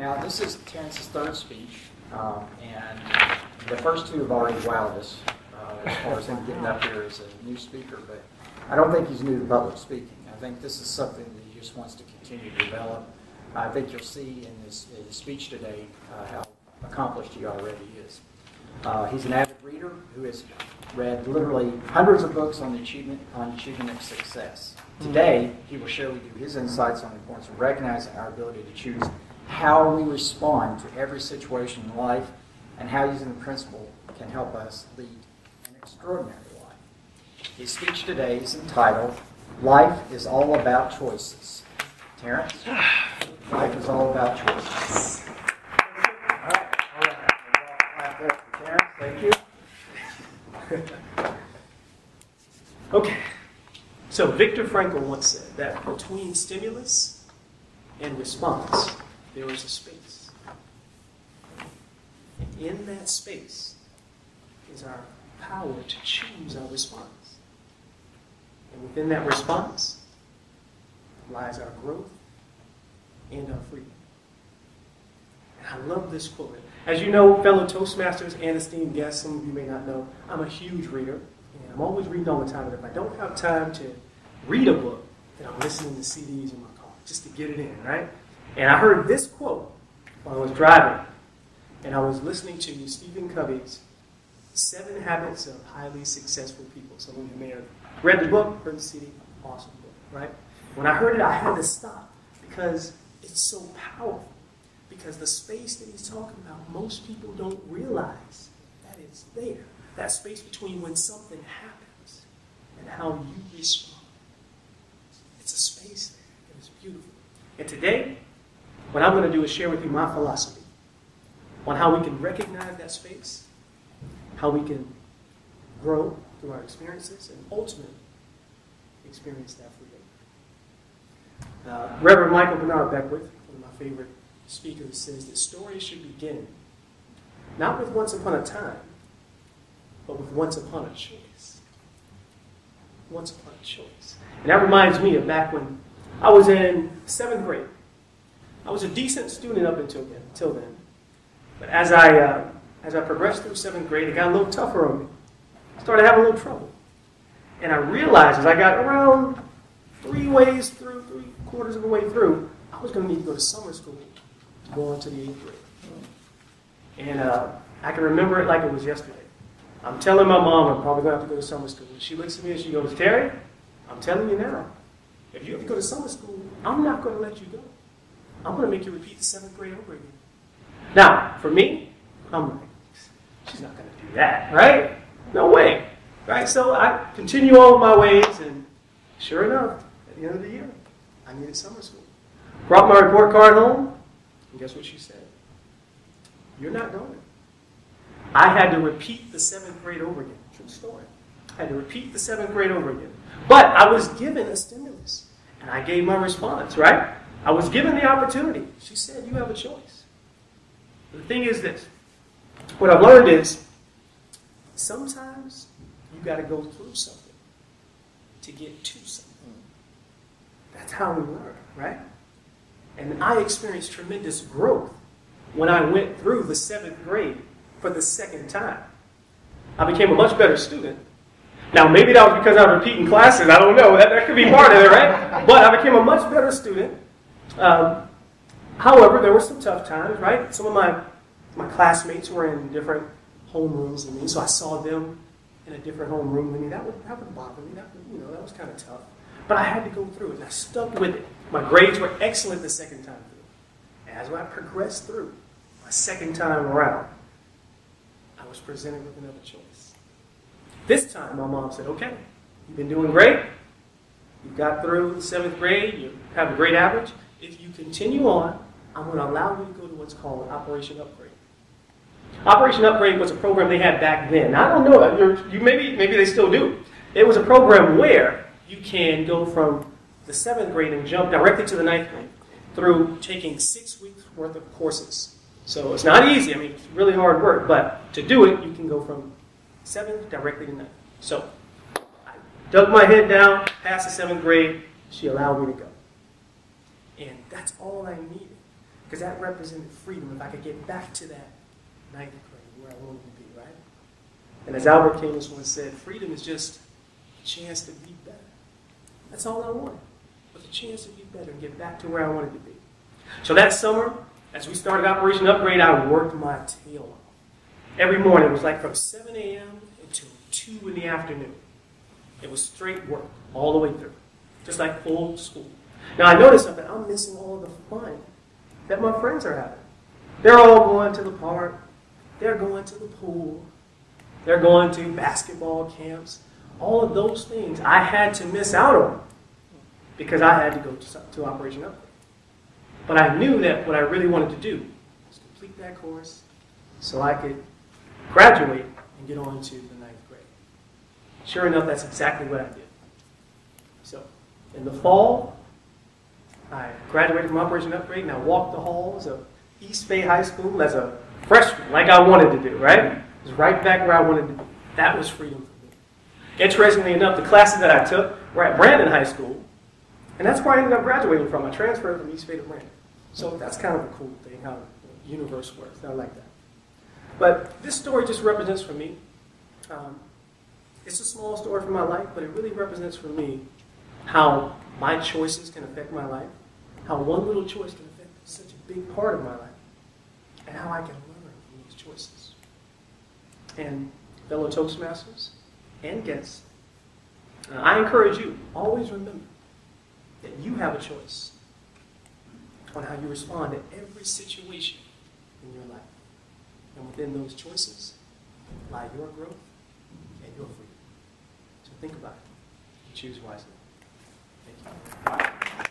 Now, this is Terence's third speech, and the first two have already wowed us as far as him getting up here as a new speaker, but I don't think he's new to public speaking. I think this is something that he just wants to continue to develop. I think you'll see in his speech today how accomplished he already is. He's an avid reader who has read literally hundreds of books on achievement of success. Today, he will share with you his insights on the importance of recognizing our ability to choose how we respond to every situation in life and how using the principle can help us lead an extraordinary life. His speech today is entitled, Life is All About Choices. Terence, life is all about choices. All right. Terence, thank you. Okay, so Viktor Frankl once said that between stimulus and response, there is a space. And in that space is our power to choose our response. And within that response lies our growth and our freedom. And I love this quote. As you know, fellow Toastmasters and esteemed guests, some of you may not know, I'm a huge reader. And I'm always reading all the time. And if I don't have time to read a book, then I'm listening to CDs in my car just to get it in, right? And I heard this quote while I was driving. And I was listening to Stephen Covey's 7 Habits of Highly Successful People. Some of you may have read the book, heard the CD. Awesome book, right? When I heard it, I had to stop because it's so powerful. Because the space that he's talking about, most people don't realize that it's there. That space between when something happens and how you respond. It's a space there, and it's beautiful. And today, what I'm going to do is share with you my philosophy on how we can recognize that space, how we can grow through our experiences, and ultimately experience that freedom. Reverend Michael Bernard Beckwith, one of my favorite speakers, says that stories should begin not with once upon a time, but with once upon a choice. Once upon a choice. And that reminds me of back when I was in 7th grade. I was a decent student up until then. But as I progressed through 7th grade, it got a little tougher on me. I started having a little trouble. And I realized as I got around 3/4 of the way through, I was going to need to go to summer school to go on to the 8th grade. And I can remember it like it was yesterday. I'm telling my mom I'm probably going to have to go to summer school. She looks at me and she goes, Terry, I'm telling you now, if you have to go to summer school, I'm not going to let you go. I'm going to make you repeat the 7th grade over again. Now, for me, I'm like, she's not going to do that, right? No way. Right? So I continue on my ways, and sure enough, at the end of the year, I needed summer school. Brought my report card home, and guess what she said? You're not going. I had to repeat the 7th grade over again. True story. I had to repeat the 7th grade over again. But I was given a stimulus, and I gave my response, right? I was given the opportunity. She said, you have a choice. The thing is this. What I've learned is sometimes you got to go through something to get to something. That's how we learn, right? And I experienced tremendous growth when I went through the 7th grade for the 2nd time. I became a much better student. Now, maybe that was because I was repeating classes. I don't know. That could be part of it, right? But I became a much better student. However, there were some tough times, right? Some of my classmates were in different homerooms than me, so I saw them in a different homeroom than me. That would bother me. That was kind of tough. But I had to go through it, and I stuck with it. My grades were excellent the 2nd time through. As I progressed through my 2nd time around, I was presented with another choice. This time, my mom said, okay, you've been doing great. You got through the 7th grade. You have a great average. If you continue on, I'm going to allow you to go to what's called Operation Upgrade. Operation Upgrade was a program they had back then. Now, I don't know. Maybe they still do. It was a program where you can go from the 7th grade and jump directly to the 9th grade through taking 6 weeks worth of courses. So it's not easy. I mean, it's really hard work. But to do it, you can go from 7th directly to 9th. So I dug my head down, passed the 7th grade. She allowed me to go. And that's all I needed. because that represented freedom if I could get back to that ninth grade where I wanted to be, right? And as Albert Camus once said, freedom is just a chance to be better. That's all I wanted, was a chance to be better and get back to where I wanted to be. So that summer, as we started Operation Upgrade, I worked my tail off. Every morning, it was like from 7 a.m. until 2 in the afternoon. It was straight work all the way through, just like full school. Now, I noticed something. I'm missing all the fun that my friends are having. They're all going to the park. They're going to the pool. They're going to basketball camps. All of those things I had to miss out on because I had to go to Operation Upgrade. But I knew that what I really wanted to do was complete that course so I could graduate and get on to the ninth grade. Sure enough, that's exactly what I did. So, in the fall, I graduated from Operation Upgrade and I walked the halls of East Bay High School as a freshman, like I wanted to do, right? It was right back where I wanted to be. That was freedom for me. Interestingly enough, the classes that I took were at Brandon High School, and that's where I ended up graduating from. I transferred from East Bay to Brandon. So that's kind of a cool thing, how the universe works. I like that. But this story just represents for me, it's a small story for my life, but it really represents for me how my choices can affect my life, how one little choice can affect such a big part of my life, and how I can learn from these choices. And fellow Toastmasters and guests, I encourage you, always remember that you have a choice on how you respond to every situation in your life. And within those choices lie your growth and your freedom. So think about it and choose wisely. Thank you.